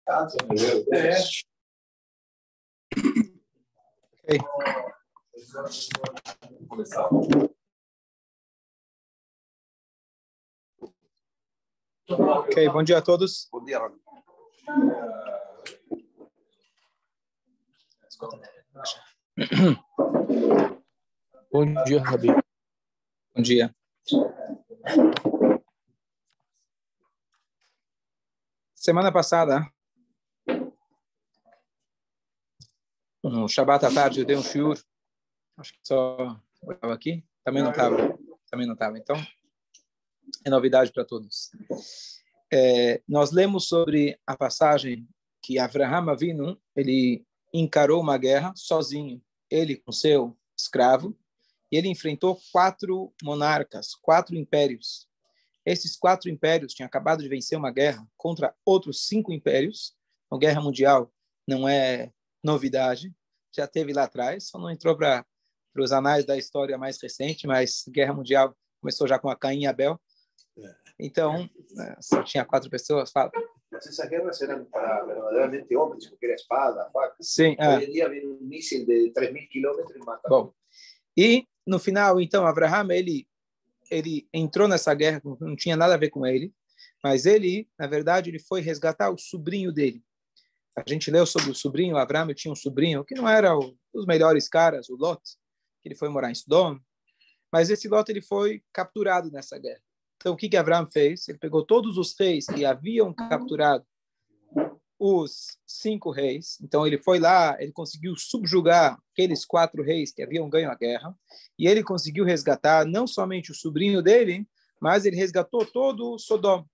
Okay. Ok, bom dia a todos. Bom dia, Rabi. Bom dia, Rabi. Bom dia. Semana passada, no Shabbat à tarde, eu dei um shiur. Acho que só eu estava aqui. Também não estava. Então, é novidade para todos. Nós lemos sobre a passagem que Avraham Avinu, ele encarou uma guerra sozinho. Ele com seu escravo. E ele enfrentou 4 monarcas, 4 impérios. Esses 4 impérios tinham acabado de vencer uma guerra contra outros 5 impérios. A guerra mundial não é novidade, já teve lá atrás, só não entrou para os anais da história mais recente, mas guerra mundial começou já com a Caim e Abel. Então, só tinha 4 pessoas. Fala. Mas essas guerras eram para verdadeiramente homens, porque era espada, faca. Sim. Hoje em dia vem um míssil de 3.000 quilômetros e mata. Bom, e no final, então, Abraham, ele entrou nessa guerra, não tinha nada a ver com ele, mas ele, na verdade, ele foi resgatar o sobrinho dele. A gente leu sobre o sobrinho, Abraham tinha um sobrinho que não era os melhores caras, o Lot, que ele foi morar em Sodom, mas esse Lot ele foi capturado nessa guerra. Então, o que Abraham fez? Ele pegou todos os reis que haviam capturado os 5 reis. Então, ele foi lá, ele conseguiu subjugar aqueles 4 reis que haviam ganho a guerra, e ele conseguiu resgatar não somente o sobrinho dele, mas ele resgatou todo o Sodom.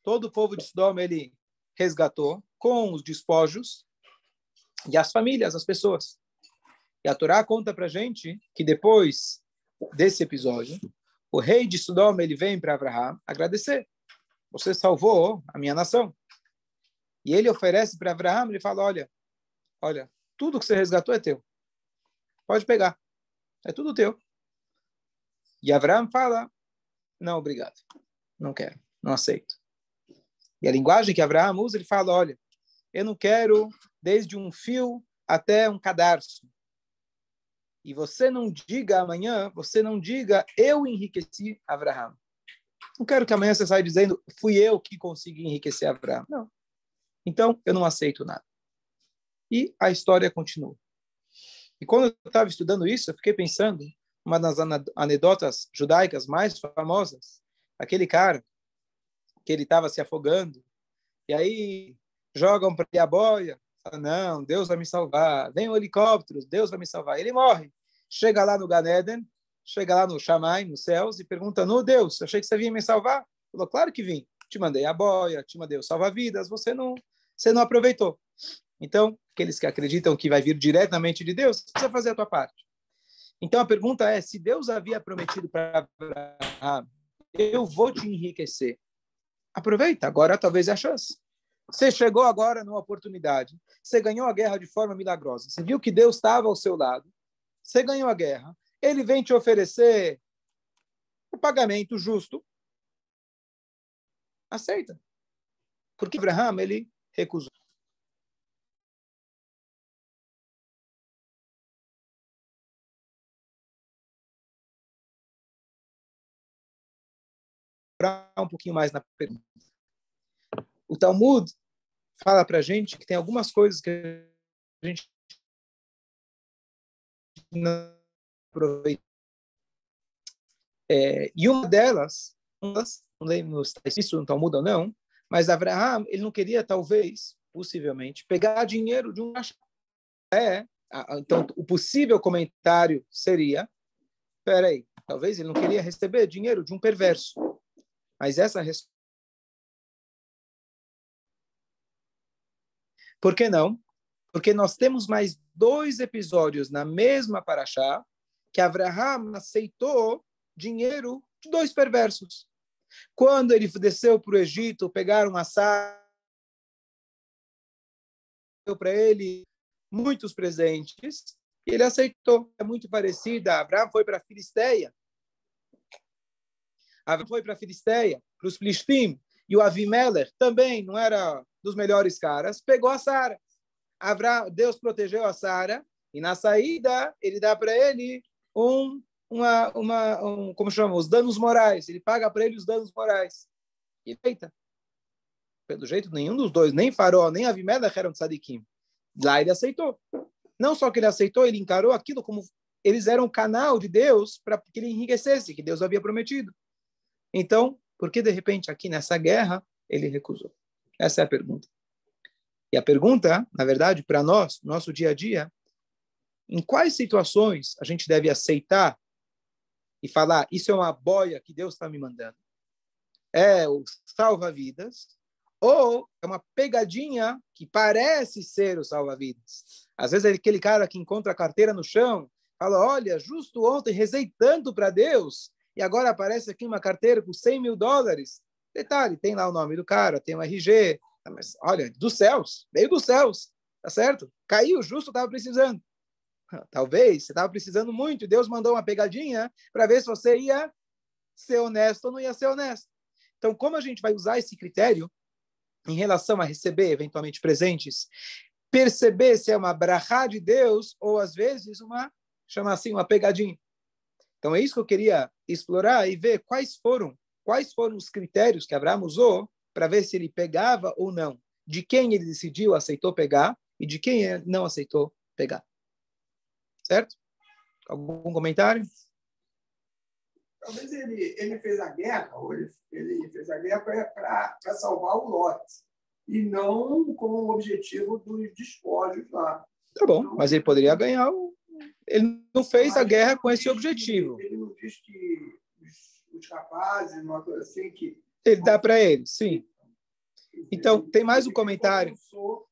Todo o povo de Sodom ele resgatou com os despojos e as famílias, as pessoas. E a Torá conta para a gente que depois desse episódio, o rei de Sodom ele vem para Abraham agradecer. Você salvou a minha nação. E ele oferece para Abraham, ele fala, olha, tudo que você resgatou é teu. Pode pegar. É tudo teu. E Abraham fala, não, obrigado. Não quero, não aceito. E a linguagem que Abraham usa, ele fala, olha, eu não quero desde um fio até um cadarço. E você não diga amanhã, eu enriqueci Abraham. Não quero que amanhã você saia dizendo, fui eu que consegui enriquecer Abraham. Não. Então, eu não aceito nada. E a história continua. E quando eu estava estudando isso, eu fiquei pensando, uma das anedotas judaicas mais famosas, aquele cara que ele estava se afogando, e aí jogam para ele a boia, fala, não, Deus vai me salvar, vem o helicóptero, Deus vai me salvar. Ele morre, chega lá no Gan Eden, chega lá no Shammai, nos céus, e pergunta, não, Deus, eu achei que você vinha me salvar. Ele falou, claro que vim, te mandei a boia, te mandei o salva-vidas, você não aproveitou. Então, aqueles que acreditam que vai vir diretamente de Deus, precisa fazer a tua parte. Então, a pergunta é, se Deus havia prometido para Abraham, eu vou te enriquecer, aproveita, agora talvez é a chance. Você chegou agora numa oportunidade, você ganhou a guerra de forma milagrosa, você viu que Deus estava ao seu lado, você ganhou a guerra, ele vem te oferecer o pagamento justo, aceita. Porque Abraham, ele recusou. Um pouquinho mais na pergunta. O Talmud fala para a gente que tem algumas coisas que a gente não aproveita. E uma delas, não lembro se está isso no Talmud ou não, mas Abraham, ele não queria, talvez, possivelmente, pegar dinheiro de um rachá. Então, o possível comentário seria, peraí, talvez ele não queria receber dinheiro de um perverso. Mas essa resposta... Por que não? Porque nós temos mais 2 episódios na mesma paraxá que Abraham aceitou dinheiro de 2 perversos. Quando ele desceu para o Egito, pegaram assado para ele muitos presentes e ele aceitou. É muito parecida. Abraham foi para a Filisteia. Abraham foi para a Filisteia, para os Filistim, E o Avimelech também não era dos melhores caras, pegou a Sara. Deus protegeu a Sara, e na saída ele dá para ele como chama? Os danos morais. Ele paga para ele os danos morais. E eita, pelo jeito, nenhum dos dois, nem Faraó, nem Avimelech eram tzadikim. Lá ele aceitou. Não só que ele aceitou, ele encarou aquilo como eles eram o canal de Deus para que ele enriquecesse, que Deus havia prometido. Então, por que de repente aqui nessa guerra ele recusou? Essa é a pergunta. E a pergunta, na verdade, para nós, nosso dia a dia, em quais situações a gente deve aceitar e falar, isso é uma boia que Deus está me mandando? É o salva-vidas, ou é uma pegadinha que parece ser o salva-vidas? Às vezes é aquele cara que encontra a carteira no chão, fala, olha, justo ontem rezei tanto para Deus, e agora aparece aqui uma carteira com $100 mil. Detalhe, tem lá o nome do cara, tem um RG, mas olha, dos céus, veio dos céus, tá certo? Caiu, justo estava precisando. Talvez você estava precisando muito, e Deus mandou uma pegadinha para ver se você ia ser honesto ou não ia ser honesto. Então, como a gente vai usar esse critério em relação a receber, eventualmente, presentes, perceber se é uma brachá de Deus ou, às vezes, chama assim, uma pegadinha. Então, é isso que eu queria explorar e ver quais foram os critérios que Abraão usou para ver se ele pegava ou não, de quem ele decidiu, aceitou pegar e de quem ele não aceitou pegar. Certo? Algum comentário? Talvez ele fez a guerra, ou ele fez a guerra para salvar o Lot, e não com o objetivo dos despojos lá. Tá bom, então, mas ele poderia ganhar. Ele não fez a guerra com esse objetivo. Ele não diz que os rapazes, uma coisa assim que... Ele dá para ele, sim. Então, tem mais um comentário.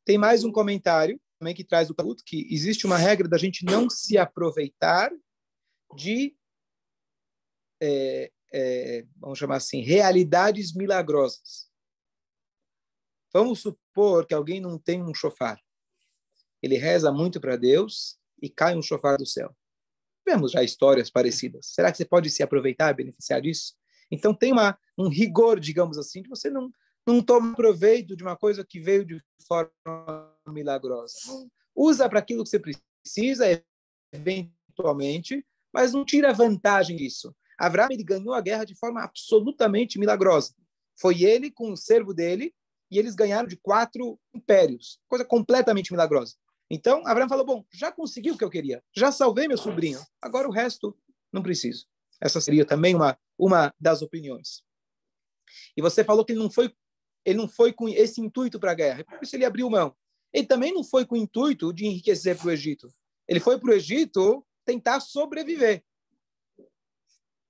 Tem mais um comentário também que traz o Talmud, que existe uma regra da gente não se aproveitar de vamos chamar assim, realidades milagrosas. Vamos supor que alguém não tem um shofar. Ele reza muito para Deus e cai um shofar do céu. Vemos já histórias parecidas. Será que você pode se aproveitar e beneficiar disso? Então tem um rigor, digamos assim, de você não toma proveito de uma coisa que veio de forma milagrosa. Usa para aquilo que você precisa, eventualmente, mas não tira vantagem disso. Abraão, ele ganhou a guerra de forma absolutamente milagrosa. Foi ele com o servo dele, e eles ganharam de 4 impérios. Coisa completamente milagrosa. Então, Abraão falou, bom, já consegui o que eu queria. Já salvei meu sobrinho. Agora o resto não preciso. Essa seria também uma das opiniões. E você falou que ele não foi com esse intuito para a guerra. Por isso ele abriu mão. Ele também não foi com o intuito de enriquecer para o Egito. Ele foi para o Egito tentar sobreviver.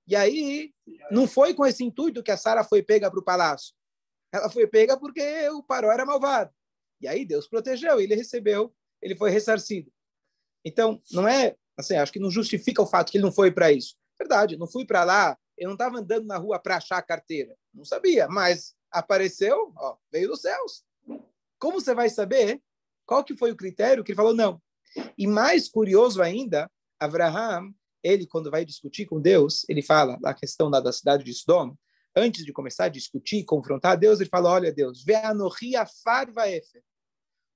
E aí, não foi com esse intuito que a Sara foi pega para o palácio. Ela foi pega porque o Paró era malvado. E aí Deus protegeu, ele foi ressarcido. Então, não é, assim, acho que não justifica o fato que ele não foi para isso. Verdade, não fui para lá, eu não estava andando na rua para achar a carteira. Não sabia, mas apareceu, veio dos céus. Como você vai saber qual que foi o critério que ele falou não? E mais curioso ainda, Abraham, ele, quando vai discutir com Deus, ele fala a questão da cidade de Sodom, antes de começar a discutir, confrontar Deus, ele fala, olha Deus, ve'anochi afar va'efer.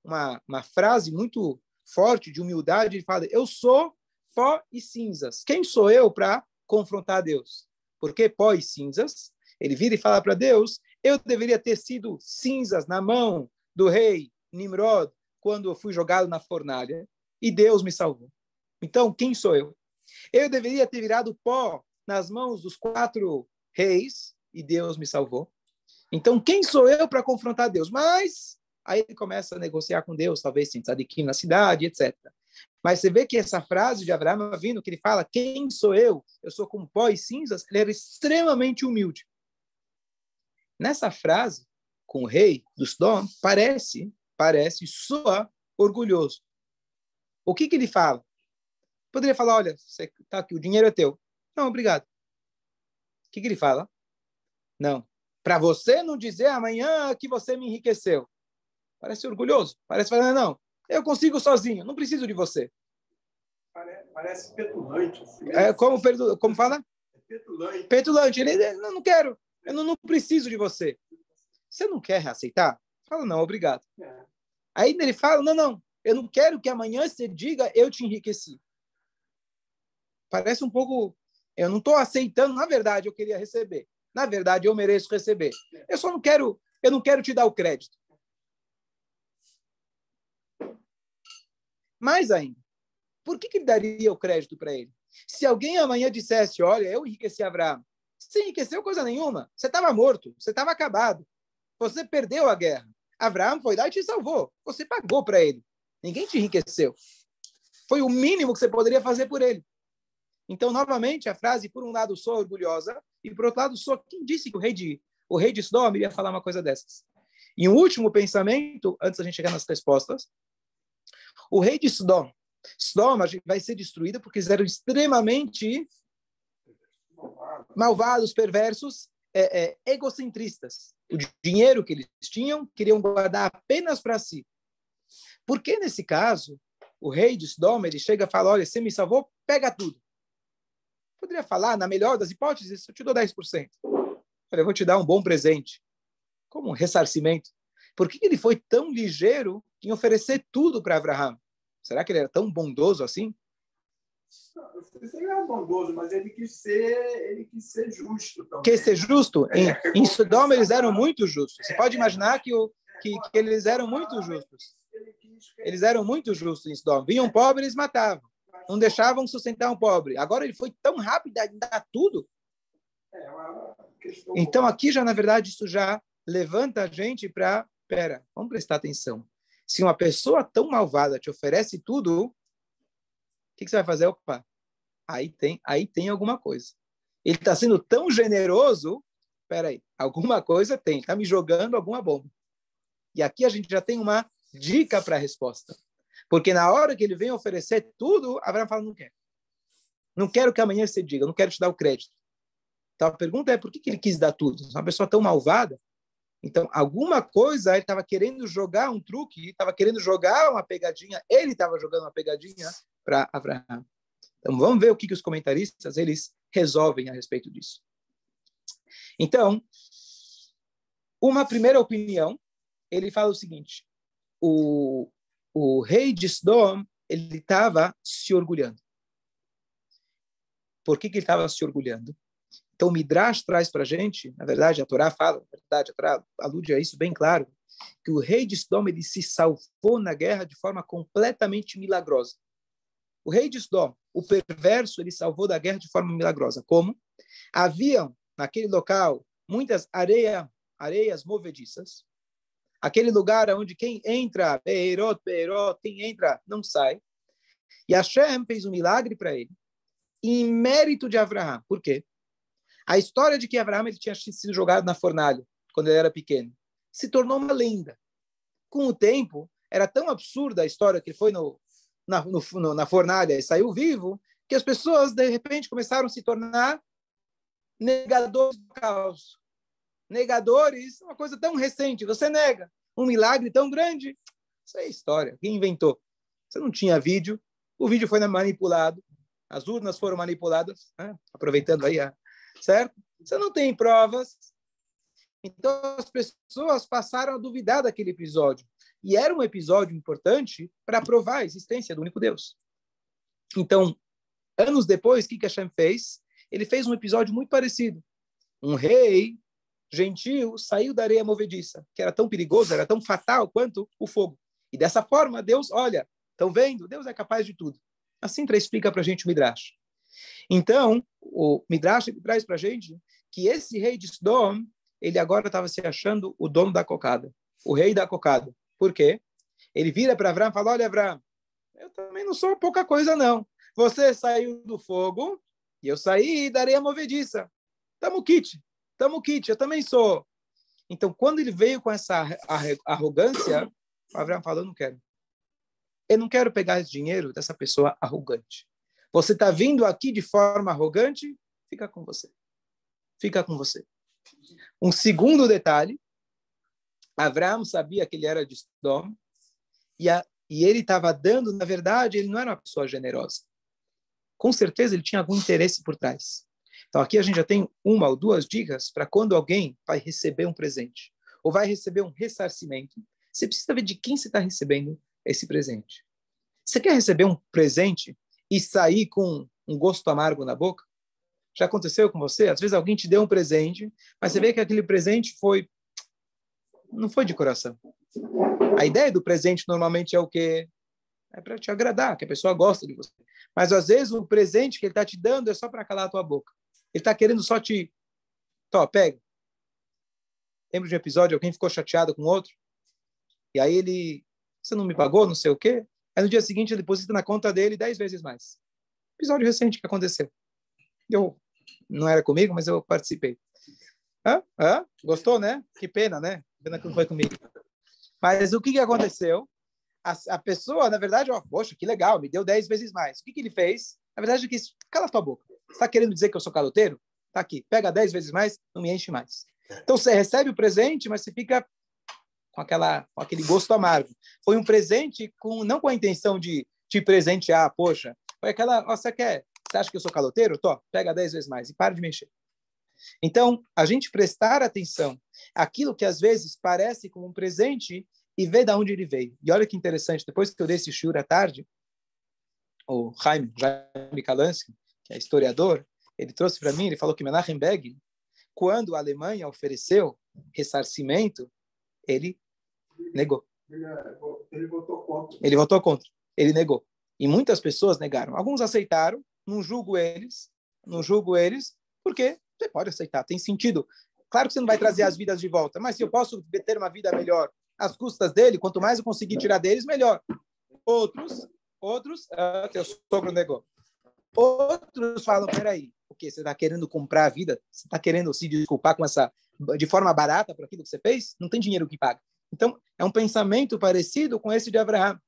Uma frase muito forte de humildade, ele fala, eu sou pó e cinzas. Quem sou eu para confrontar Deus? Porque pó e cinzas, ele vira e fala para Deus, eu deveria ter sido cinzas na mão do rei Nimrod, quando eu fui jogado na fornalha, e Deus me salvou. Então, quem sou eu? Eu deveria ter virado pó nas mãos dos 4 reis, e Deus me salvou. Então, quem sou eu para confrontar Deus? Mas, aí ele começa a negociar com Deus, talvez sem tzadikim na cidade, etc. Mas você vê que essa frase de Abraão vindo, que ele fala, quem sou eu? Eu sou como pó e cinzas, ele era extremamente humilde. Nessa frase, com o rei do Sodom, parece, soa orgulhoso. O que ele fala? Poderia falar, olha, você tá aqui, o dinheiro é teu. Não, obrigado. O que ele fala? Não. Para você não dizer amanhã que você me enriqueceu. Parece orgulhoso. Parece falar, não, eu consigo sozinho, não preciso de você. Parece petulante. Assim. Como fala? Petulante. Petulante. Ele não quero, eu não preciso de você. Você não quer aceitar? Fala, não, obrigado. Aí ele fala, não, eu não quero que amanhã você diga, eu te enriqueci. Parece um pouco, eu não estou aceitando, na verdade, eu queria receber. Na verdade, eu mereço receber. Eu só não quero, eu não quero te dar o crédito. Mais ainda, por que ele daria o crédito para ele? Se alguém amanhã dissesse, olha, eu enriqueci Abraão, você enriqueceu coisa nenhuma. Você estava morto, você estava acabado. Você perdeu a guerra. Abraão foi lá e te salvou. Você pagou para ele. Ninguém te enriqueceu. Foi o mínimo que você poderia fazer por ele. Então, novamente, a frase, por um lado, sou orgulhosa, e por outro lado, sou quem disse que o rei de Sodoma iria falar uma coisa dessas. E um último pensamento, antes da gente chegar nas respostas, o rei de Sodoma vai ser destruída porque eles eram extremamente malvados, perversos, egocentristas. O dinheiro que eles tinham, queriam guardar apenas para si. Por que, nesse caso, o rei de Sodoma, ele chega e fala, olha, você me salvou, pega tudo. Poderia falar, na melhor das hipóteses, eu te dou 10%. Olha, eu vou te dar um bom presente. Como um ressarcimento. Por que ele foi tão ligeiro em oferecer tudo para Abraão? Será que ele era tão bondoso assim? Não sei se ele era bondoso, mas ele quis ser justo também. Quer ser justo? Em Sodoma eles eram muito justos. Você pode imaginar que eles eram muito justos. Eles eram muito justos em Sodoma. Vinham pobres, eles matavam. Não deixavam sustentar um pobre. Agora ele foi tão rápido em dar tudo. Então aqui já, na verdade, isso já levanta a gente para... Pera, vamos prestar atenção. Se uma pessoa tão malvada te oferece tudo, o que você vai fazer? Opa, aí tem alguma coisa. Ele está sendo tão generoso, peraí, alguma coisa tem, está me jogando alguma bomba. E aqui a gente já tem uma dica para a resposta. Porque na hora que ele vem oferecer tudo, Abraão fala, não quero. Não quero que amanhã você diga, não quero te dar o crédito. Então a pergunta é, por que ele quis dar tudo? Uma pessoa tão malvada, então alguma coisa ele estava querendo jogar um truque, estava querendo jogar uma pegadinha, ele estava jogando uma pegadinha para Abraão. Então vamos ver o que os comentaristas eles resolvem a respeito disso. Então, uma primeira opinião, ele fala o seguinte, o rei de Sodoma, ele estava se orgulhando. Por que ele estava se orgulhando? Então, o Midrash traz para a gente, na verdade, a Torá fala, na verdade, a Torá alude a isso bem claro, que o rei de Sodoma, ele se salvou na guerra de forma completamente milagrosa. O rei de Sodoma, o perverso, ele salvou da guerra de forma milagrosa. Como? Haviam, naquele local, muitas areias movediças, aquele lugar onde quem entra, Beirot, quem entra não sai. E Hashem fez um milagre para ele, em mérito de Abraão. Por quê? A história de que Abraão ele tinha sido jogado na fornalha, quando ele era pequeno, se tornou uma lenda. Com o tempo, era tão absurda a história que ele foi na fornalha e saiu vivo, que as pessoas, de repente, começaram a se tornar negadores do caos. Negadores, uma coisa tão recente, você nega um milagre tão grande. Isso é história. Quem inventou? Você não tinha vídeo, o vídeo foi manipulado, as urnas foram manipuladas, né? Aproveitando aí, certo? Você não tem provas. Então, as pessoas passaram a duvidar daquele episódio. E era um episódio importante para provar a existência do único Deus. Então, anos depois, o que Hashem fez? Ele fez um episódio muito parecido. Um rei gentil saiu da areia movediça, que era tão perigoso, era tão fatal quanto o fogo. E dessa forma, Deus, olha, estão vendo? Deus é capaz de tudo. Assim explica para a gente o Midrash. Então, o Midrash traz para a gente que esse rei de Sodom, ele agora estava se achando o dono da cocada, o rei da cocada. Por quê? Ele vira para Abraão e fala, olha, Abraão, eu também não sou pouca coisa, não. Você saiu do fogo e eu saí da areia movediça. Tamo kit, eu também sou. Então, quando ele veio com essa arrogância, Abraão falou, não quero. Eu não quero pegar esse dinheiro dessa pessoa arrogante. Você está vindo aqui de forma arrogante, fica com você. Fica com você. Um segundo detalhe, Abraão sabia que ele era de Sodoma e ele estava dando, na verdade, ele não era uma pessoa generosa. Com certeza ele tinha algum interesse por trás. Então aqui a gente já tem uma ou duas dicas para quando alguém vai receber um presente. ou vai receber um ressarcimento, você precisa ver de quem você está recebendo esse presente. Você quer receber um presente e sair com um gosto amargo na boca? Já aconteceu com você? Às vezes alguém te deu um presente, mas você vê que aquele presente não foi de coração. A ideia do presente normalmente é o quê? É para te agradar, que a pessoa gosta de você. Mas às vezes o presente que ele está te dando é só para calar a tua boca. Ele está querendo só te... pega. Lembra de um episódio, alguém ficou chateado com outro? E aí você não me pagou, não sei o quê? Aí no dia seguinte ele deposita na conta dele 10 vezes mais. Episódio recente que aconteceu. Não era comigo, mas eu participei. Gostou, né? Que pena, né? Pena que não foi comigo. Mas o que aconteceu? A pessoa, na verdade, poxa, que legal, me deu 10 vezes mais. O que ele fez? Na verdade, ele quis, cala tua boca. Você está querendo dizer que eu sou caloteiro? Tá aqui, pega 10 vezes mais, não me enche mais. Então, você recebe o presente, mas você fica com aquele gosto amargo. Foi um presente não com a intenção de te presentear, poxa. Foi aquela, você acha que eu sou caloteiro? Pega 10 vezes mais e para de mexer. Então, a gente prestar atenção àquilo que às vezes parece como um presente e ver de onde ele veio. E olha que interessante, depois que eu dei esse shiur à tarde, o Jaime Kalansky, que é historiador, ele trouxe para mim, ele falou que Menachem Begin, quando a Alemanha ofereceu ressarcimento, ele negou. Ele votou contra. Ele votou contra. Ele negou. E muitas pessoas negaram. Alguns aceitaram, não julgo eles, porque você pode aceitar, tem sentido. Claro que você não vai trazer as vidas de volta, mas se eu posso ter uma vida melhor às custas dele, quanto mais eu conseguir tirar deles, melhor. Outros, teu sogro negou. Outros falam, peraí, porque você está querendo comprar a vida? Você está querendo se desculpar de forma barata por aquilo que você fez? Não tem dinheiro que paga. Então, é um pensamento parecido com esse de Abraão.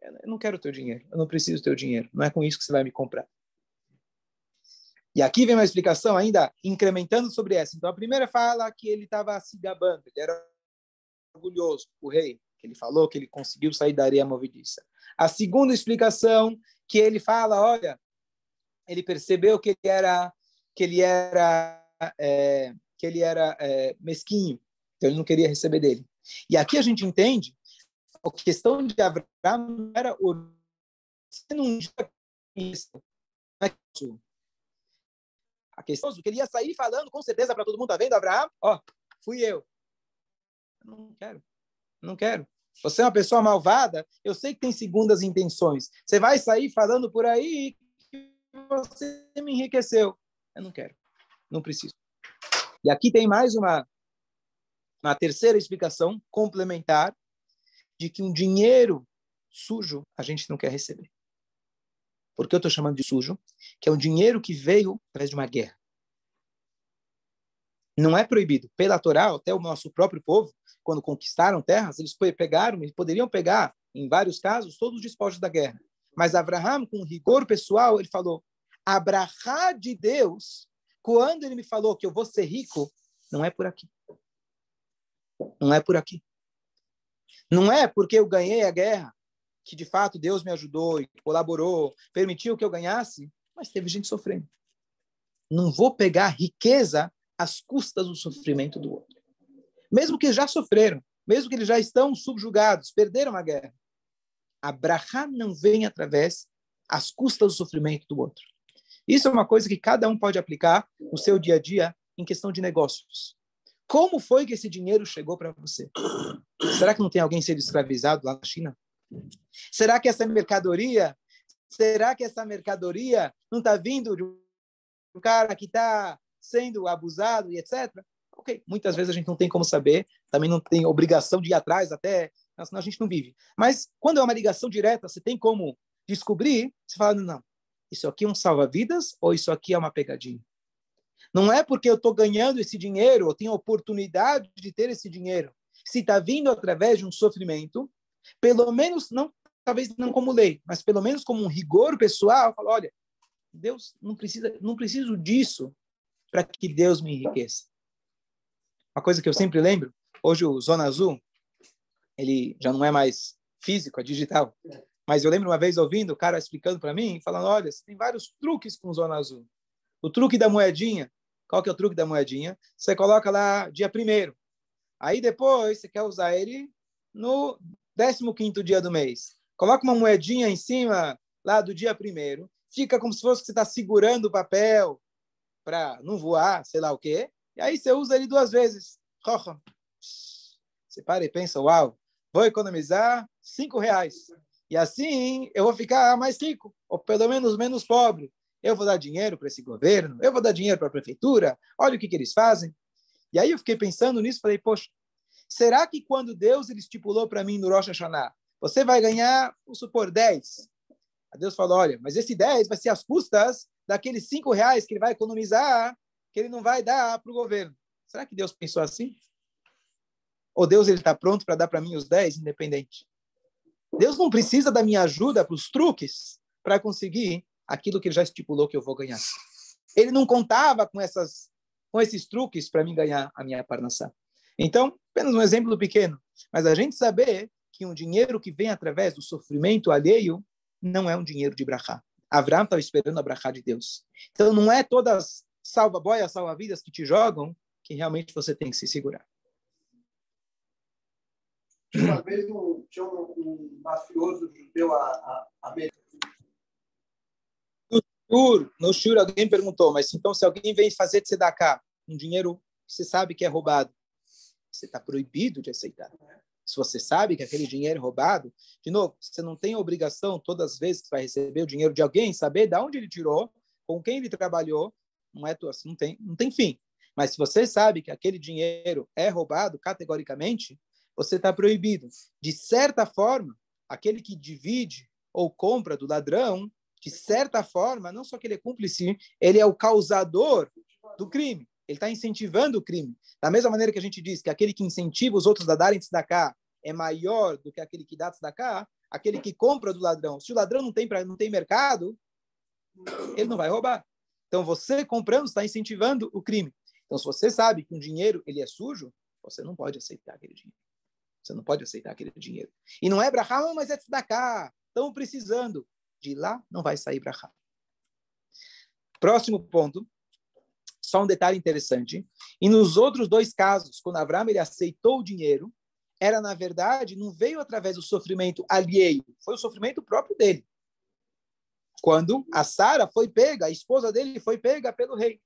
Eu não quero o teu dinheiro, eu não preciso do teu dinheiro, não é com isso que você vai me comprar. E aqui vem uma explicação ainda incrementando sobre essa. Então, a primeira fala que ele estava se gabando, ele era orgulhoso, o rei, que ele falou que ele conseguiu sair da areia movediça. A segunda explicação, que ele fala, olha, ele percebeu que ele era mesquinho, então ele não queria receber dele. E aqui a gente entende a questão de Abraão não era você não a questão que ele ia sair falando com certeza para todo mundo, tá vendo, Abraão? Fui eu. Não quero. Você é uma pessoa malvada, eu sei que tem segundas intenções. Você vai sair falando por aí que você me enriqueceu. Eu não quero. Não preciso. E aqui tem mais uma terceira explicação complementar de que um dinheiro sujo a gente não quer receber. Por que eu estou chamando de sujo? Que é um dinheiro que veio através de uma guerra. Não é proibido. Pela Torá, até o nosso próprio povo, quando conquistaram terras, eles poderiam pegar, em vários casos, todos os despojos da guerra. Mas Abraham, com rigor pessoal, ele falou, a brachá de Deus, quando ele me falou que eu vou ser rico, não é por aqui. Não é por aqui. Não é porque eu ganhei a guerra, que de fato Deus me ajudou e colaborou, permitiu que eu ganhasse, mas teve gente sofrendo. Não vou pegar riqueza às custas do sofrimento do outro. Mesmo que já sofreram, mesmo que eles já estão subjugados, perderam a guerra. A brachá não vem através às custas do sofrimento do outro. Isso é uma coisa que cada um pode aplicar no seu dia a dia em questão de negócios. Como foi que esse dinheiro chegou para você? Será que não tem alguém sendo escravizado lá na China? Será que essa mercadoria não está vindo de um cara que está sendo abusado e etc? Ok, muitas vezes a gente não tem como saber, também não tem obrigação de ir atrás, até, senão a gente não vive. Mas quando é uma ligação direta, você tem como descobrir, você fala, não, isso aqui é um salva-vidas ou isso aqui é uma pegadinha? Não é porque eu estou ganhando esse dinheiro, eu tenho a oportunidade de ter esse dinheiro. Se está vindo através de um sofrimento, pelo menos, não, talvez não como lei, mas pelo menos como um rigor pessoal, eu falo, olha, Deus não preciso disso para que Deus me enriqueça. Uma coisa que eu sempre lembro, hoje o Zona Azul, ele já não é mais físico, é digital, mas eu lembro uma vez ouvindo o cara explicando para mim, falando, olha, você tem vários truques com o Zona Azul. O truque da moedinha, qual que é o truque da moedinha? Você coloca lá dia 1º. Aí depois você quer usar ele no 15º dia do mês. Coloca uma moedinha em cima lá do dia 1º. Fica como se fosse que você está segurando o papel para não voar, sei lá o quê. E aí você usa ele 2 vezes. Você para e pensa, uau, vou economizar R$5. E assim eu vou ficar mais rico, ou pelo menos menos pobre. Eu vou dar dinheiro para esse governo, eu vou dar dinheiro para a prefeitura, olha o que eles fazem. E aí eu fiquei pensando nisso, falei, poxa, será que quando Deus ele estipulou para mim no Rosh Hashanah, você vai ganhar, vamos supor, 10? A Deus falou, olha, mas esse 10 vai ser às custas daqueles R$5 que ele vai economizar, que ele não vai dar para o governo. Será que Deus pensou assim? Ou Deus está pronto para dar para mim os 10, independente? Deus não precisa da minha ajuda para os truques para conseguir aquilo que ele já estipulou que eu vou ganhar. Ele não contava com esses truques para mim ganhar a minha parnassá. Então, apenas um exemplo pequeno. Mas a gente saber que um dinheiro que vem através do sofrimento alheio não é um dinheiro de brachá. Avraham estava esperando a brachá de Deus. Então, não é todas salva-boias, salva-vidas que te jogam que realmente você tem que se segurar. Uma vez tinha um mafioso judeu No shur, alguém perguntou, mas então se alguém vem fazer tzedakah, um dinheiro que você sabe que é roubado, você está proibido de aceitar. Se você sabe que aquele dinheiro é roubado, de novo, você não tem a obrigação, todas as vezes que vai receber o dinheiro de alguém, saber de onde ele tirou, com quem ele trabalhou, não é assim, não tem fim. Mas se você sabe que aquele dinheiro é roubado categoricamente, você está proibido. De certa forma, aquele que divide ou compra do ladrão, de certa forma, não só que ele é cúmplice, ele é o causador do crime. Ele está incentivando o crime. Da mesma maneira que a gente diz que aquele que incentiva os outros a darem tzedakah é maior do que aquele que dá tzedakah, aquele que compra do ladrão. Se o ladrão não tem mercado, ele não vai roubar. Então, você comprando está incentivando o crime. Então, se você sabe que um dinheiro ele é sujo, você não pode aceitar aquele dinheiro. Você não pode aceitar aquele dinheiro. E não é brachá, mas é tzedakah. Estão precisando. De lá não vai sair brachá. Próximo ponto. Só um detalhe interessante. E nos outros 2 casos, quando Avraham ele aceitou o dinheiro, era, na verdade, não veio através do sofrimento alheio. Foi o sofrimento próprio dele. Quando a Sara foi pega, a esposa dele foi pega pelo rei.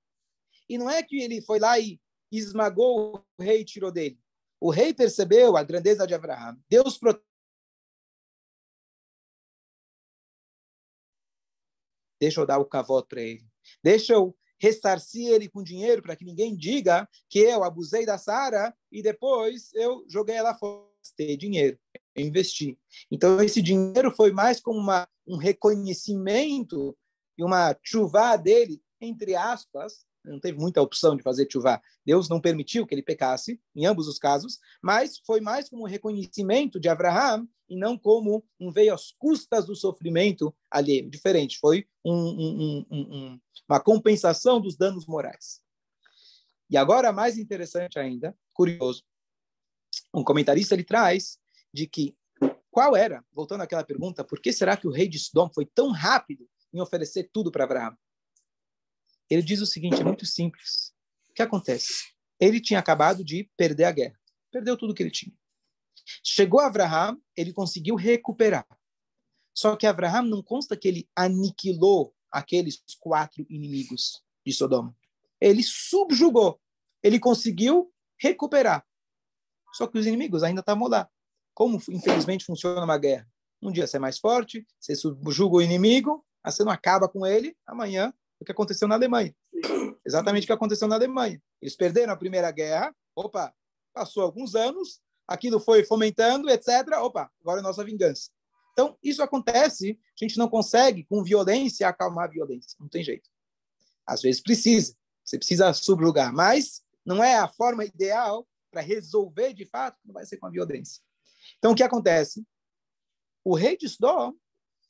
E não é que ele foi lá e esmagou o rei e tirou dele. O rei percebeu a grandeza de Avraham. Deus protegeu. Deixa eu dar o cavoto para ele. Deixa eu ressarcir ele com dinheiro para que ninguém diga que eu abusei da Sara e depois eu joguei ela fora. Ter dinheiro, eu investi. Então, esse dinheiro foi mais como um reconhecimento e uma tchuvá dele, entre aspas. Não teve muita opção de fazer tchuvá. Deus não permitiu que ele pecasse, em ambos os casos, mas foi mais como um reconhecimento de Avraham e não como um veio às custas do sofrimento alheio. Diferente, foi uma compensação dos danos morais. E agora, mais interessante ainda, curioso, um comentarista ele traz de que qual era, voltando àquela pergunta, por que será que o rei de Sodom foi tão rápido em oferecer tudo para Avraham? Ele diz o seguinte, é muito simples. O que acontece? Ele tinha acabado de perder a guerra. Perdeu tudo que ele tinha. Chegou Avraham, ele conseguiu recuperar. Só que Avraham não consta que ele aniquilou aqueles 4 inimigos de Sodoma. Ele subjugou. Ele conseguiu recuperar. Só que os inimigos ainda estavam lá. Como, infelizmente, funciona uma guerra? Um dia você é mais forte, você subjuga o inimigo, aí você não acaba com ele, amanhã, o que aconteceu na Alemanha. Exatamente o que aconteceu na Alemanha. Eles perderam a primeira guerra, passou alguns anos, aquilo foi fomentando, etc. Agora é nossa vingança. Então, isso acontece, a gente não consegue, com violência, acalmar a violência. Não tem jeito. Às vezes precisa. Você precisa subjugar, mas não é a forma ideal para resolver, de fato, não vai ser com a violência. Então, o que acontece? O rei de Sodom,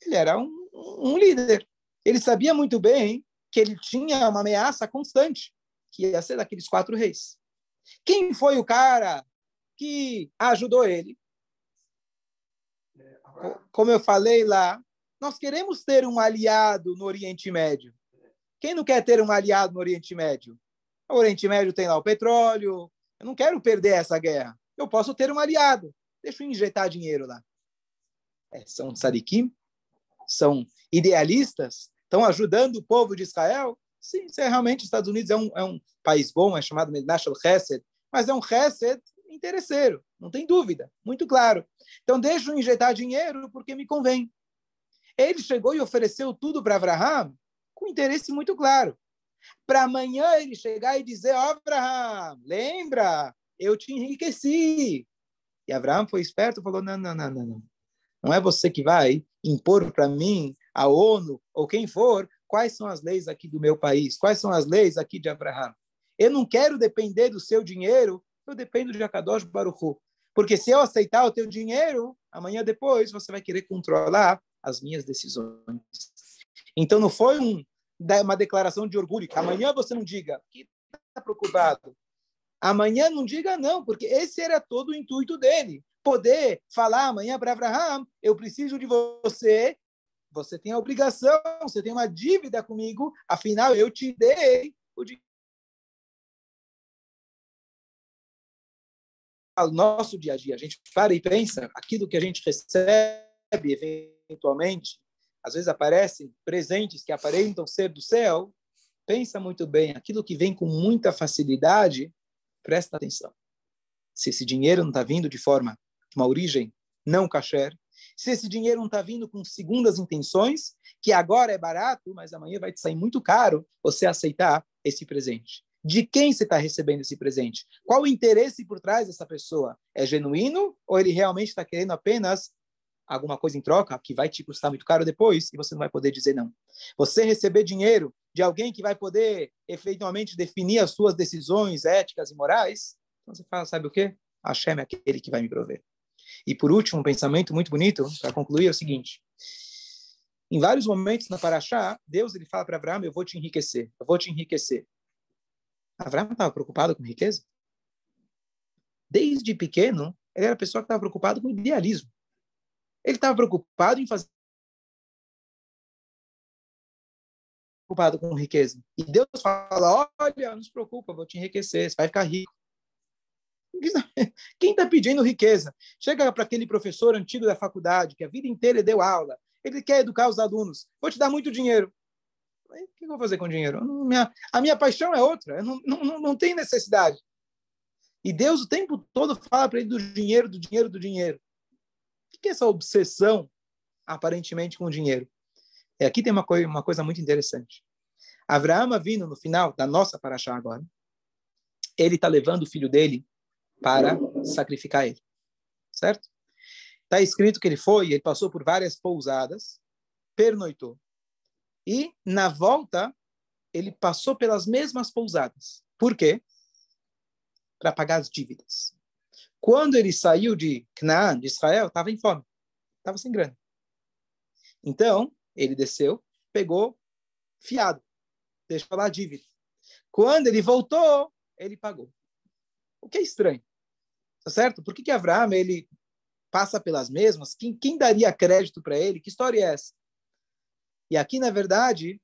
ele era um líder. Ele sabia muito bem que ele tinha uma ameaça constante, que ia ser daqueles 4 reis. Quem foi o cara que ajudou ele? Como eu falei lá, nós queremos ter um aliado no Oriente Médio. Quem não quer ter um aliado no Oriente Médio? O Oriente Médio tem lá o petróleo, Eu não quero perder essa guerra. Eu posso ter um aliado. Deixa eu injetar dinheiro lá. São tzadikim? São idealistas? Estão ajudando o povo de Israel? Sim, realmente os Estados Unidos é um país bom, é chamado National Chesed, mas é um Chesed interesseiro, não tem dúvida, muito claro. Então, deixa eu injetar dinheiro porque me convém. Ele chegou e ofereceu tudo para Abraham com interesse muito claro. Para amanhã ele chegar e dizer, Abraham, lembra, eu te enriqueci. E Abraham foi esperto e falou, não. Não é você que vai impor para mim, a ONU, ou quem for, quais são as leis aqui do meu país, quais são as leis aqui de Abraham. Eu não quero depender do seu dinheiro, eu dependo de Akadosh Baruch Hu. Porque se eu aceitar o teu dinheiro, amanhã depois você vai querer controlar as minhas decisões. Então não foi uma declaração de orgulho, que amanhã você não diga, que está preocupado. Amanhã não diga não, porque esse era todo o intuito dele. Poder falar amanhã para Abraham, eu preciso de você, você tem a obrigação, você tem uma dívida comigo, afinal eu te dei o dinheiro. No nosso dia a dia, a gente para e pensa, aquilo que a gente recebe eventualmente, às vezes aparecem presentes que aparentam ser do céu, pensa muito bem, aquilo que vem com muita facilidade, presta atenção. Se esse dinheiro não está vindo de uma origem não kasher, se esse dinheiro não está vindo com segundas intenções, que agora é barato, mas amanhã vai te sair muito caro você aceitar esse presente. De quem você está recebendo esse presente? Qual o interesse por trás dessa pessoa? É genuíno ou ele realmente está querendo apenas alguma coisa em troca que vai te custar muito caro depois e você não vai poder dizer não? Você receber dinheiro de alguém que vai poder efetivamente definir as suas decisões éticas e morais, então você fala, sabe o quê? Hashem é aquele que vai me prover. E por último, um pensamento muito bonito, para concluir, é o seguinte. Em vários momentos na Parashá, Deus ele fala para Abraão, eu vou te enriquecer, eu vou te enriquecer. Abraão estava preocupado com riqueza? Desde pequeno, ele era a pessoa que estava preocupado com idealismo. Ele estava preocupado em fazer preocupado com riqueza. E Deus fala, olha, não se preocupa, vou te enriquecer, você vai ficar rico. Quem está pedindo riqueza? Chega para aquele professor antigo da faculdade, que a vida inteira deu aula, ele quer educar os alunos, vou te dar muito dinheiro. O que eu vou fazer com dinheiro? A minha paixão é outra, não tem necessidade. E Deus o tempo todo fala para ele do dinheiro. O que é essa obsessão, aparentemente, com o dinheiro? E aqui tem uma coisa muito interessante. Avraham vindo no final da nossa paraxá agora, ele está levando o filho dele para sacrificar ele, certo? Está escrito que ele passou por várias pousadas, pernoitou. E, na volta, ele passou pelas mesmas pousadas. Por quê? Para pagar as dívidas. Quando ele saiu de Canaã, de Israel, estava em fome, estava sem grana. Então, ele desceu, pegou fiado, deixou lá a dívida. Quando ele voltou, ele pagou. O que é estranho, tá certo? Por que Avraham, ele passa pelas mesmas? Quem daria crédito para ele? Que história é essa? E aqui, na verdade,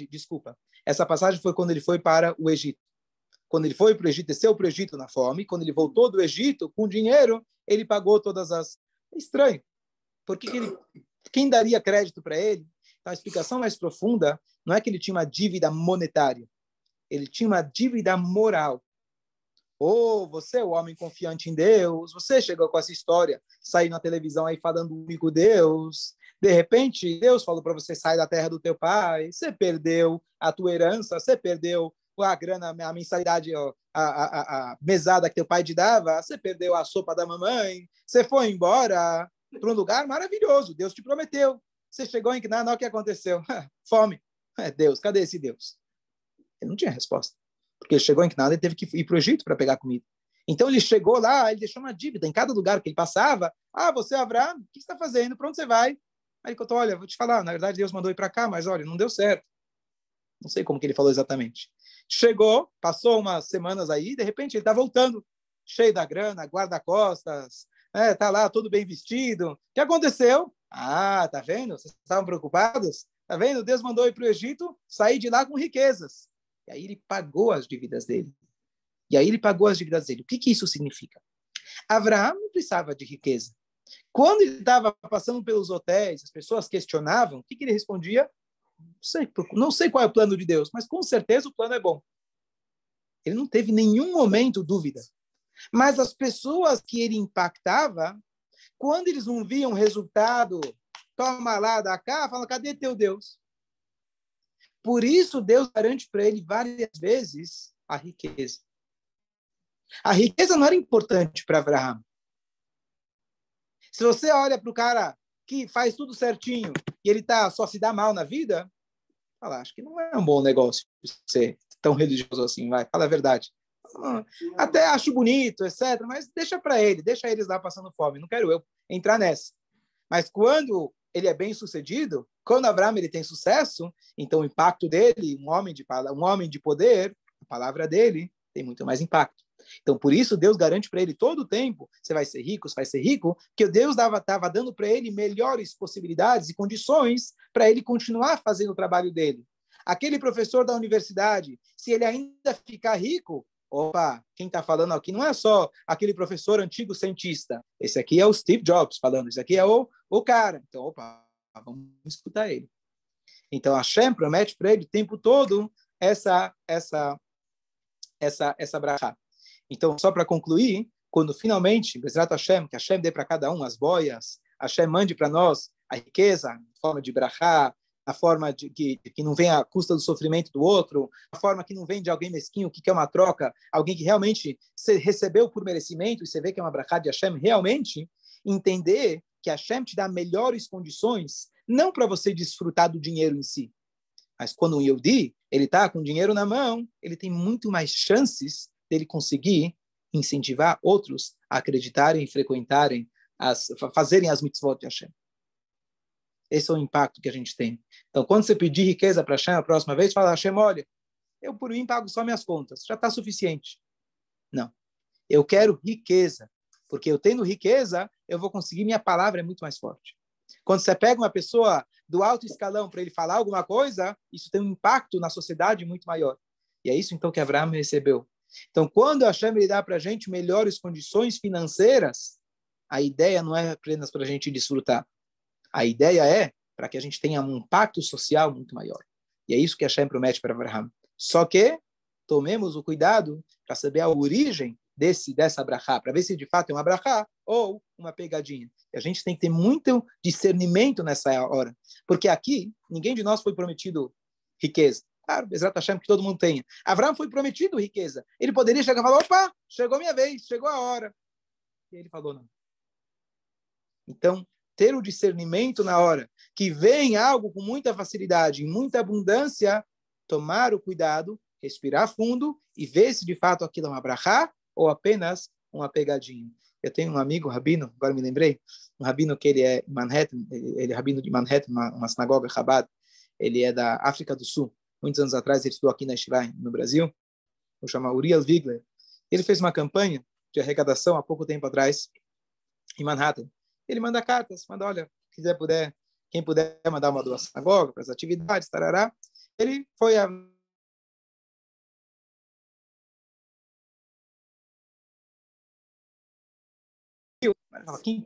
desculpa, essa passagem foi quando ele foi para o Egito. Quando ele foi para o Egito, desceu para o Egito na fome, quando ele voltou do Egito, com dinheiro, ele pagou todas as... É estranho. Quem daria crédito para ele? Então, a explicação mais profunda não é que ele tinha uma dívida monetária. Ele tinha uma dívida moral. Você é o homem confiante em Deus, você chegou com essa história, saiu na televisão aí falando do único Deus, de repente Deus falou para você sair da terra do teu pai, você perdeu a tua herança, você perdeu a grana, a mensalidade, a mesada que teu pai te dava, você perdeu a sopa da mamãe, você foi embora para um lugar maravilhoso, Deus te prometeu, você chegou em Canaã, o que aconteceu? Fome. Deus, cadê esse Deus? Ele não tinha resposta. Porque ele chegou em Canaã, ele teve que ir para o Egito para pegar comida. Então ele chegou lá, ele deixou uma dívida. Em cada lugar que ele passava, você, Abraão, o que você está fazendo? Para onde você vai? Aí ele contou, olha, vou te falar, na verdade Deus mandou ir para cá, mas olha, não deu certo. Não sei como que ele falou exatamente. Chegou, passou umas semanas aí, de repente ele está voltando, cheio da grana, guarda-costas, tá lá todo bem vestido. O que aconteceu? Tá vendo? Vocês estavam preocupados? Tá vendo? Deus mandou ir para o Egito, sair de lá com riquezas. E aí ele pagou as dívidas dele. E aí ele pagou as dívidas dele. O que isso significa? Abraão não precisava de riqueza. Quando ele estava passando pelos hotéis, as pessoas questionavam, o que ele respondia? Não sei qual é o plano de Deus, mas com certeza o plano é bom. Ele não teve em nenhum momento dúvida. Mas as pessoas que ele impactava, quando eles não viam resultado, toma lá da cá, falam, cadê teu Deus? Por isso Deus garante para ele várias vezes a riqueza. A riqueza não era importante para Abraão. Se você olha para o cara que faz tudo certinho e ele só se dá mal na vida, fala, acho que não é um bom negócio ser tão religioso assim, vai, fala a verdade. Até acho bonito, etc., mas deixa para ele, deixa eles lá passando fome, não quero eu entrar nessa. Mas quando ele é bem sucedido, quando Abraão ele tem sucesso, então o impacto dele, um homem de poder, a palavra dele tem muito mais impacto. Então, por isso, Deus garante para ele todo o tempo, você vai ser rico, que Deus estava dando para ele melhores possibilidades e condições para ele continuar fazendo o trabalho dele. Aquele professor da universidade, se ele ainda ficar rico, opa, quem está falando aqui não é só aquele professor antigo cientista, esse aqui é o Steve Jobs falando, esse aqui é o cara. Então, opa, vamos escutar ele. Então, Hashem promete para ele o tempo todo essa brachá. Então, só para concluir, quando finalmente, Bezrat Hashem, que Hashem dê para cada um as boias, Hashem mande para nós a riqueza, a forma de brachá, a forma de que não vem à custa do sofrimento do outro, a forma que não vem de alguém mesquinho, que quer uma troca, alguém que realmente recebeu por merecimento, e você vê que é uma brachá de Hashem, realmente entender que Hashem te dá melhores condições, não para você desfrutar do dinheiro em si, mas quando um Yehudi, ele está com dinheiro na mão, ele tem muito mais chances dele conseguir incentivar outros a acreditarem, frequentarem, fazerem as mitzvot de Hashem. Esse é o impacto que a gente tem. Então, quando você pedir riqueza para Hashem a próxima vez, fala, Hashem, olha, eu por mim pago só minhas contas, já está suficiente. Não. Eu quero riqueza, porque eu tendo riqueza, eu vou conseguir, minha palavra é muito mais forte. Quando você pega uma pessoa do alto escalão para ele falar alguma coisa, isso tem um impacto na sociedade muito maior. E é isso, então, que Abraão recebeu. Então, quando Hashem ele dá para a gente melhores condições financeiras, a ideia não é apenas para a gente desfrutar. A ideia é para que a gente tenha um impacto social muito maior. E é isso que Hashem promete para Abraão. Só que tomemos o cuidado para saber a origem dessa brachá, para ver se de fato é uma brachá ou uma pegadinha. E a gente tem que ter muito discernimento nessa hora. Porque aqui, ninguém de nós foi prometido riqueza. Claro, Bezrat Hashem que todo mundo tenha. Abraão foi prometido riqueza. Ele poderia chegar e falar, opa, chegou a minha vez, chegou a hora. E ele falou, não. Então, ter o discernimento na hora que vem algo com muita facilidade, muita abundância, tomar o cuidado, respirar fundo e ver se de fato aquilo é uma brachá ou apenas uma pegadinha. Eu tenho um amigo, rabino, agora me lembrei, um rabino que ele é em Manhattan, ele é rabino de Manhattan, uma sinagoga Chabad, ele é da África do Sul. Muitos anos atrás ele estudou aqui na Yeshiva, no Brasil, vou chamar Uriel Wigler. Ele fez uma campanha de arrecadação há pouco tempo atrás em Manhattan. Ele manda cartas, manda, olha, quem puder mandar uma doação à sinagoga para as atividades, tarará. Ele foi a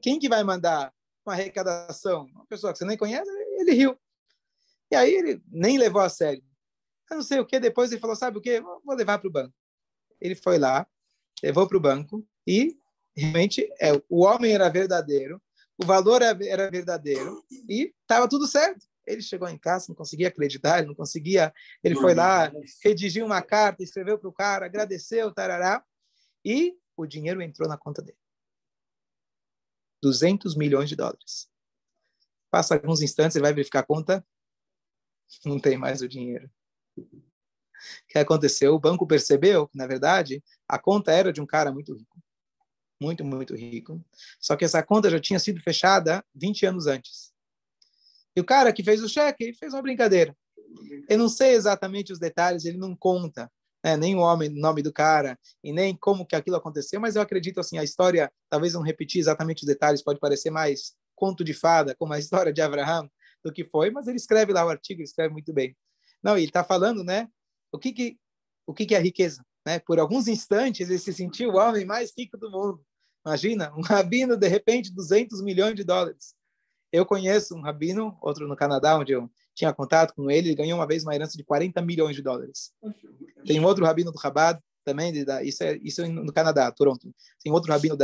quem que vai mandar uma arrecadação? Uma pessoa que você nem conhece, ele riu. E aí ele nem levou a sério. Eu não sei o que, depois ele falou, sabe o que? Vou levar para o banco. Ele foi lá, levou para o banco e realmente o homem era verdadeiro, o valor era verdadeiro e estava tudo certo. Ele chegou em casa, não conseguia acreditar, ele não conseguia. Ele foi lá, redigiu uma carta, escreveu para o cara, agradeceu, tarará, e o dinheiro entrou na conta dele. 200 milhões de dólares. Passa alguns instantes, ele vai verificar a conta, não tem mais o dinheiro. O que aconteceu? O banco percebeu que, na verdade, a conta era de um cara muito rico. Muito, muito rico. Só que essa conta já tinha sido fechada 20 anos antes. E o cara que fez o cheque fez uma brincadeira. Eu não sei exatamente os detalhes, ele não conta, né, nem o nome do cara e nem como que aquilo aconteceu, mas eu acredito assim, a história, talvez não repetir exatamente os detalhes, pode parecer mais conto de fada, como a história de Abraão, do que foi, mas ele escreve lá o artigo, ele escreve muito bem. Não, ele está falando, né, o que é a riqueza? né? Por alguns instantes, ele se sentiu o homem mais rico do mundo. Imagina, um rabino, de repente, 200 milhões de dólares. Eu conheço um rabino, outro no Canadá, onde eu tinha contato com ele, ele ganhou uma vez uma herança de 40 milhões de dólares. Tem um outro rabino do Chabad, também, isso é no Canadá, Toronto. Tem outro rabino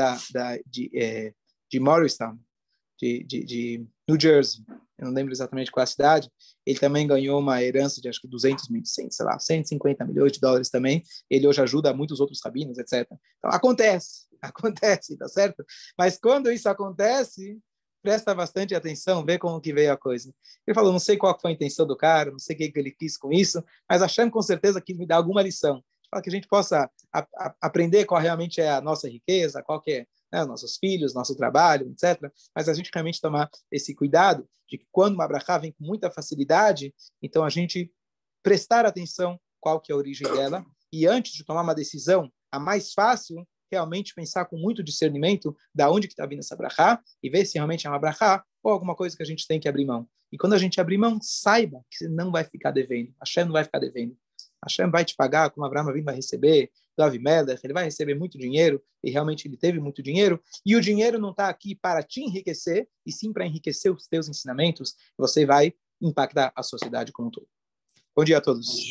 de Morristown, de New Jersey, eu não lembro exatamente qual é a cidade, ele também ganhou uma herança de acho que 200 mil, sei lá, 150 milhões de dólares também. Ele hoje ajuda muitos outros rabinos, etc. Então, acontece, tá certo? Mas quando isso acontece, presta bastante atenção, vê como que veio a coisa. Ele falou, não sei qual foi a intenção do cara, não sei o que ele quis com isso, mas Hashem com certeza que me dá alguma lição, para que a gente possa aprender qual realmente é a nossa riqueza, qual que é, né, nossos filhos, nosso trabalho, etc. Mas a gente realmente tomar esse cuidado de que quando uma brachá vem com muita facilidade, então a gente prestar atenção qual que é a origem dela e antes de tomar uma decisão, a mais fácil, realmente pensar com muito discernimento da onde que está vindo essa brachá e ver se realmente é uma brachá ou alguma coisa que a gente tem que abrir mão. E quando a gente abrir mão, saiba que você não vai ficar devendo. Hashem não vai ficar devendo. Hashem vai te pagar, como Abraham Avinu vai receber, do Avimelech, ele vai receber muito dinheiro, e realmente ele teve muito dinheiro, e o dinheiro não está aqui para te enriquecer, e sim para enriquecer os teus ensinamentos, você vai impactar a sociedade como um todo. Bom dia a todos.